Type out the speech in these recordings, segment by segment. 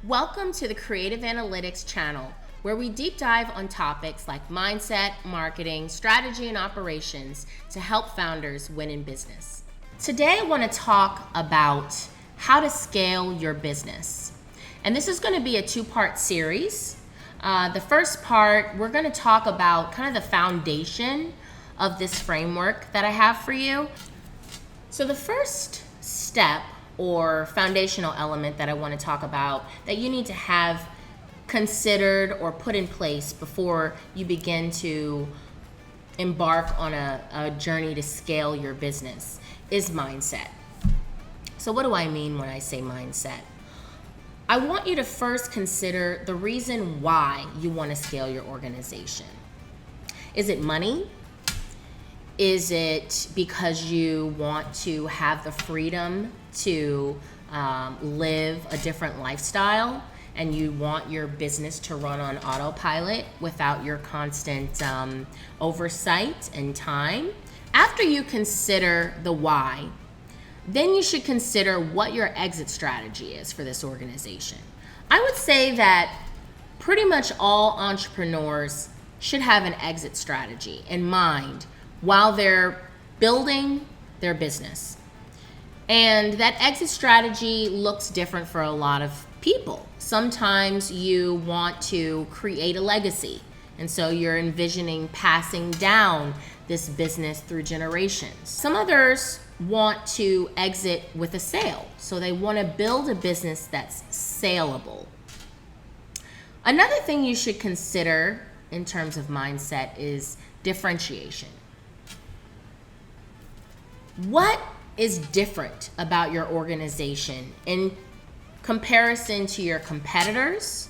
Welcome to the Creative Analytics channel, where we deep dive on topics like mindset, marketing, strategy, and operations to help founders win in business. Today, I want to talk about how to scale your business. And this is going to be a two-part series. The first part, we're going to talk about kind of the foundation of this framework that I have for you. So the first step or foundational element that I want to talk about that you need to have considered or put in place before you begin to embark on a journey to scale your business is mindset. So what do I mean when I say mindset? I want you to first consider the reason why you want to scale your organization. Is it money? Is it because you want to have the freedom to live a different lifestyle and you want your business to run on autopilot without your constant oversight and time? After you consider the why, then you should consider what your exit strategy is for this organization. I would say that pretty much all entrepreneurs should have an exit strategy in mind while they're building their business. And that exit strategy looks different for a lot of people. Sometimes you want to create a legacy, and so you're envisioning passing down this business through generations. Some others want to exit with a sale, so they want to build a business that's saleable. Another thing you should consider in terms of mindset is differentiation. What is different about your organization in comparison to your competitors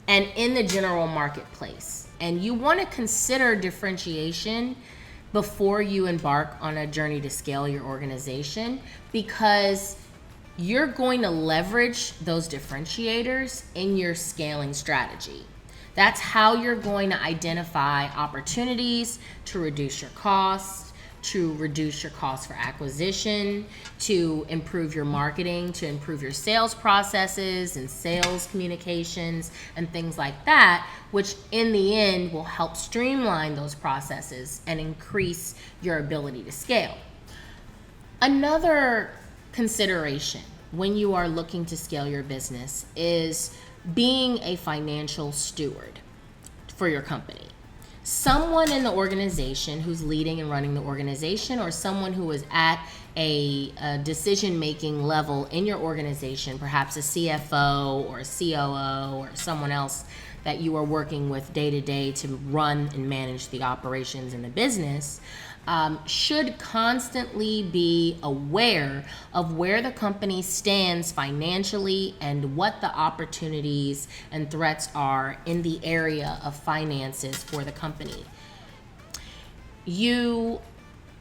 and in the general marketplace? And you want to consider differentiation before you embark on a journey to scale your organization, because you're going to leverage those differentiators in your scaling strategy. That's how you're going to identify opportunities to reduce your costs, to reduce your cost for acquisition, to improve your marketing, to improve your sales processes and sales communications and things like that, which in the end will help streamline those processes and increase your ability to scale. Another consideration when you are looking to scale your business is being a financial steward for your company. Someone in the organization who's leading and running the organization, or someone who is at a decision-making level in your organization, perhaps a CFO or a COO or someone else that you are working with day to day to run and manage the operations in the business, should constantly be aware of where the company stands financially and what the opportunities and threats are in the area of finances for the company. You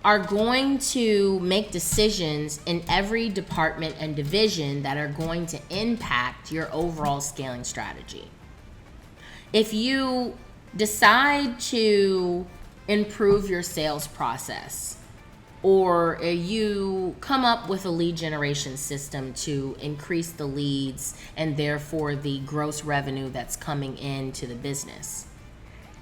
are going to make decisions in every department and division that are going to impact your overall scaling strategy. If you decide to improve your sales process, or you come up with a lead generation system to increase the leads and therefore the gross revenue that's coming into the business,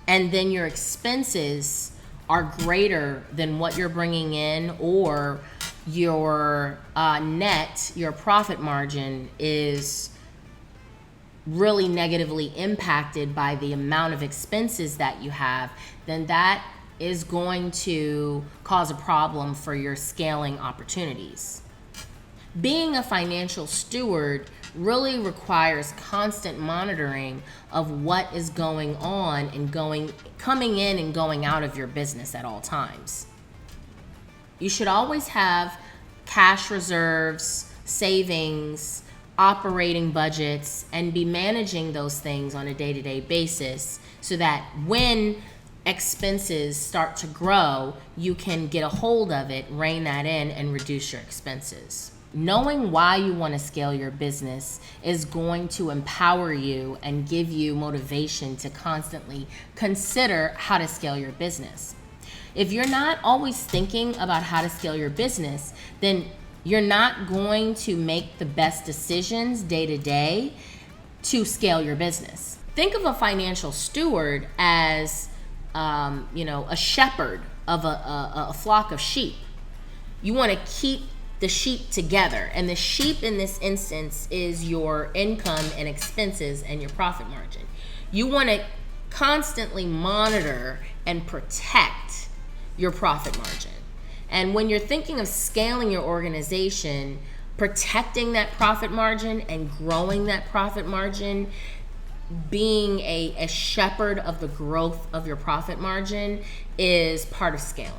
and then your expenses are greater than what you're bringing in, or your net, your profit margin is really negatively impacted by the amount of expenses that you have, then that is going to cause a problem for your scaling opportunities. Being a financial steward really requires constant monitoring of what is going on and coming in and going out of your business at all times. You should always have cash reserves, savings, operating budgets, and be managing those things on a day-to-day basis so that when expenses start to grow, you can get a hold of it, rein that in, and reduce your expenses. Knowing why you want to scale your business is going to empower you and give you motivation to constantly consider how to scale your business. If you're not always thinking about how to scale your business, then you're not going to make the best decisions day to day to scale your business. Think of a financial steward as, a shepherd of a flock of sheep. You want to keep the sheep together, and the sheep in this instance is your income and expenses and your profit margin. You want to constantly monitor and protect your profit margin. And when you're thinking of scaling your organization, protecting that profit margin and growing that profit margin, being a shepherd of the growth of your profit margin is part of scaling.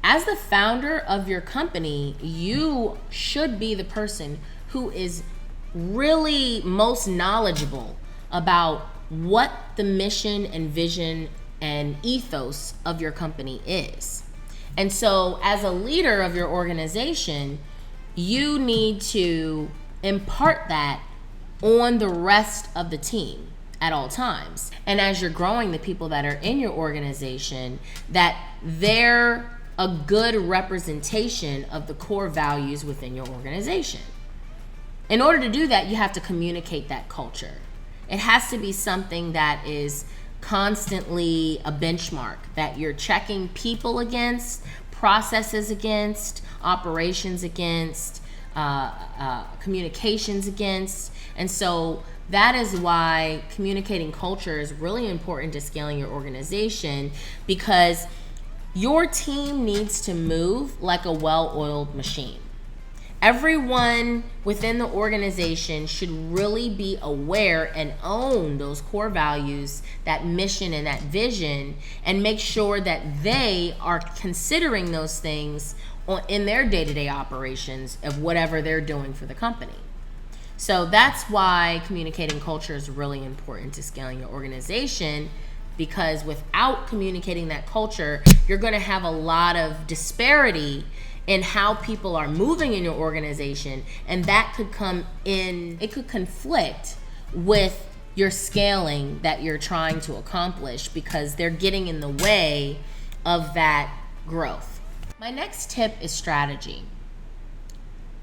As the founder of your company, you should be the person who is really most knowledgeable about what the mission and vision and ethos of your company is. And so as a leader of your organization, you need to impart that on the rest of the team at all times. And as you're growing the people that are in your organization, that they're a good representation of the core values within your organization. In order to do that, you have to communicate that culture. It has to be something that is constantly a benchmark that you're checking people against, processes against, operations against, communications against. And so that is why communicating culture is really important to scaling your organization, because your team needs to move like a well-oiled machine. Everyone within the organization should really be aware and own those core values, that mission and that vision, and make sure that they are considering those things in their day-to-day operations of whatever they're doing for the company. So that's why communicating culture is really important to scaling your organization, because without communicating that culture, you're going to have a lot of disparity in how people are moving in your organization, and that could it could conflict with your scaling that you're trying to accomplish, because they're getting in the way of that growth. My next tip is strategy.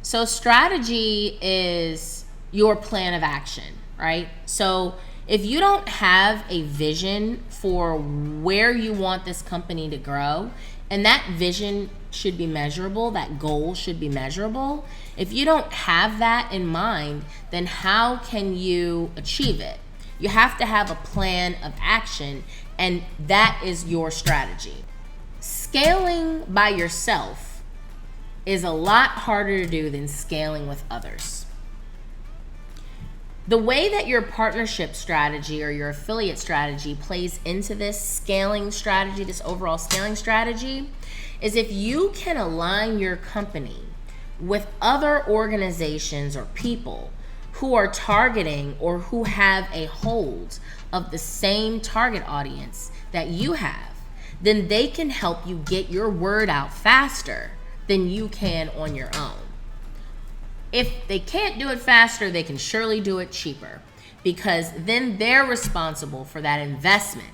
So strategy is your plan of action, right? So if you don't have a vision for where you want this company to grow, and that vision should be measurable, that goal should be measurable. If you don't have that in mind, then how can you achieve it? You have to have a plan of action, and that is your strategy. Scaling by yourself is a lot harder to do than scaling with others. The way that your partnership strategy or your affiliate strategy plays into this scaling strategy, this overall scaling strategy, is if you can align your company with other organizations or people who are targeting or who have a hold of the same target audience that you have, then they can help you get your word out faster than you can on your own. If they can't do it faster, they can surely do it cheaper, because then they're responsible for that investment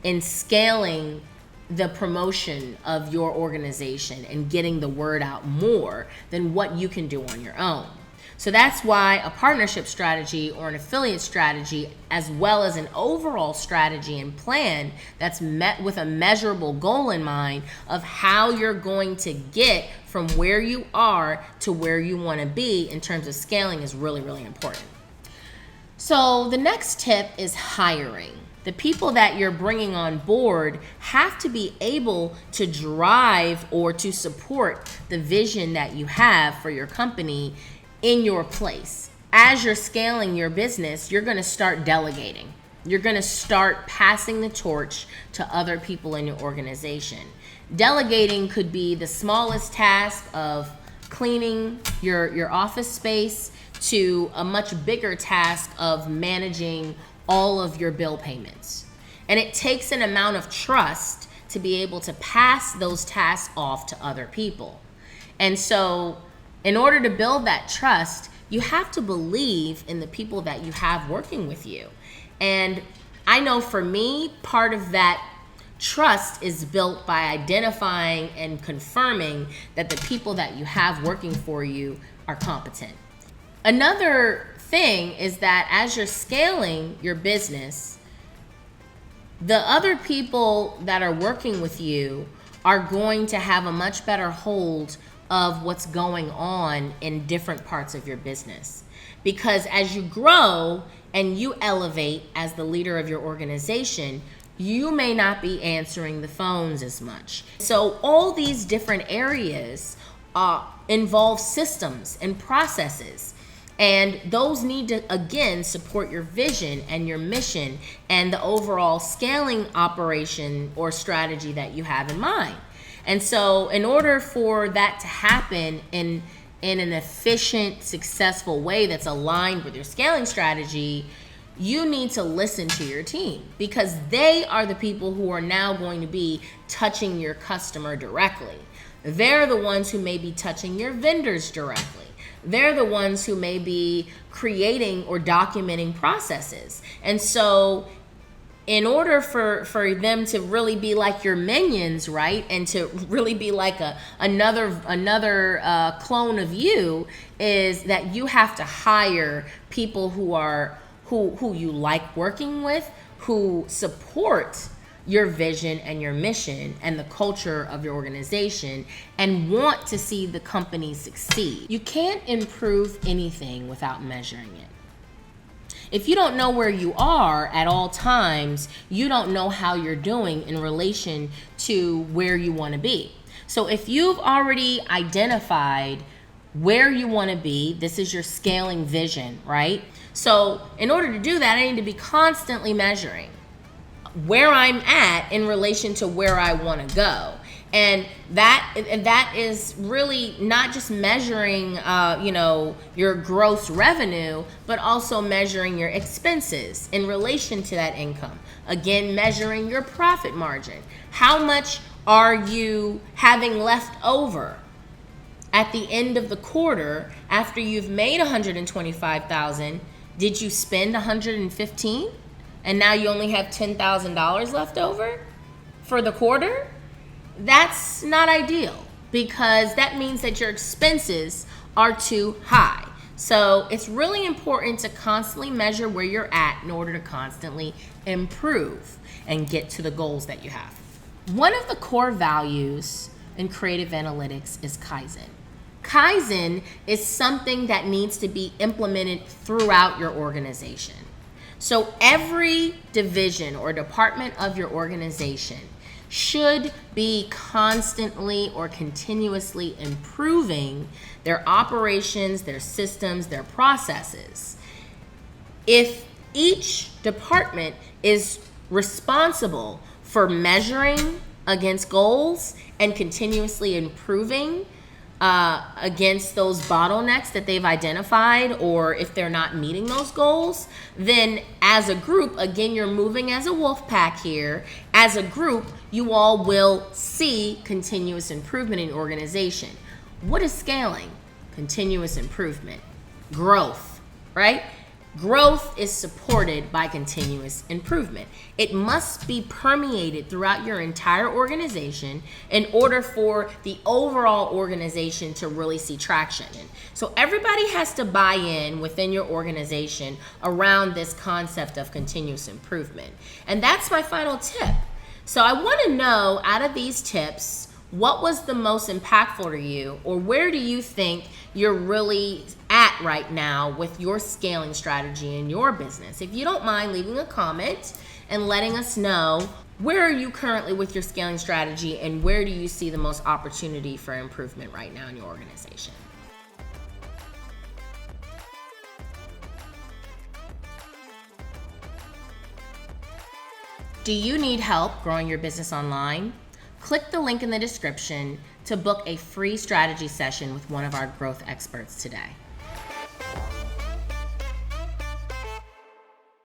in scaling the promotion of your organization and getting the word out more than what you can do on your own. So that's why a partnership strategy or an affiliate strategy, as well as an overall strategy and plan that's met with a measurable goal in mind of how you're going to get from where you are to where you want to be in terms of scaling, is really, really important. So the next tip is hiring. The people that you're bringing on board have to be able to drive or to support the vision that you have for your company in your place. As you're scaling your business, you're going to start delegating. You're going to start passing the torch to other people in your organization. Delegating could be the smallest task of cleaning your office space to a much bigger task of managing all of your bill payments. And it takes an amount of trust to be able to pass those tasks off to other people. And so in order to build that trust, you have to believe in the people that you have working with you. And I know for me, part of that trust is built by identifying and confirming that the people that you have working for you are competent. Another thing is that as you're scaling your business, the other people that are working with you are going to have a much better hold of what's going on in different parts of your business. Because as you grow and you elevate as the leader of your organization, you may not be answering the phones as much. So all these different areas involve systems and processes. And those need to, again, support your vision and your mission and the overall scaling operation or strategy that you have in mind. And so in order for that to happen in an efficient, successful way that's aligned with your scaling strategy, you need to listen to your team, because they are the people who are now going to be touching your customer directly. They're the ones who may be touching your vendors directly. They're the ones who may be creating or documenting processes. And so in order for them to really be like your minions, right, and to really be like another clone of you, is that you have to hire people who you like working with, who support your vision and your mission and the culture of your organization and want to see the company succeed. You can't improve anything without measuring it. If you don't know where you are at all times, you don't know how you're doing in relation to where you want to be. So if you've already identified where you want to be, this is your scaling vision, right? So in order to do that, I need to be constantly measuring where I'm at in relation to where I want to go. And that is really not just measuring your gross revenue, but also measuring your expenses in relation to that income. Again, measuring your profit margin. How much are you having left over at the end of the quarter after you've made $125,000? Did you spend $115,000? And now you only have $10,000 left over for the quarter? That's not ideal, because that means that your expenses are too high. So it's really important to constantly measure where you're at in order to constantly improve and get to the goals that you have. One of the core values in creative analytics is Kaizen. Kaizen is something that needs to be implemented throughout your organization. So every division or department of your organization should be constantly or continuously improving their operations, their systems, their processes. If each department is responsible for measuring against goals and continuously improving against those bottlenecks that they've identified, or if they're not meeting those goals, then as a group, again, you're moving as a wolf pack here. As a group, you all will see continuous improvement in your organization. What is scaling? Continuous improvement. Growth, right? Growth is supported by continuous improvement. It must be permeated throughout your entire organization in order for the overall organization to really see traction. So everybody has to buy in within your organization around this concept of continuous improvement. And that's my final tip. So I want to know, out of these tips, what was the most impactful to you, or where do you think you're really at right now with your scaling strategy in your business? If you don't mind leaving a comment and letting us know, where are you currently with your scaling strategy, and where do you see the most opportunity for improvement right now in your organization? Do you need help growing your business online? Click the link in the description to book a free strategy session with one of our growth experts today.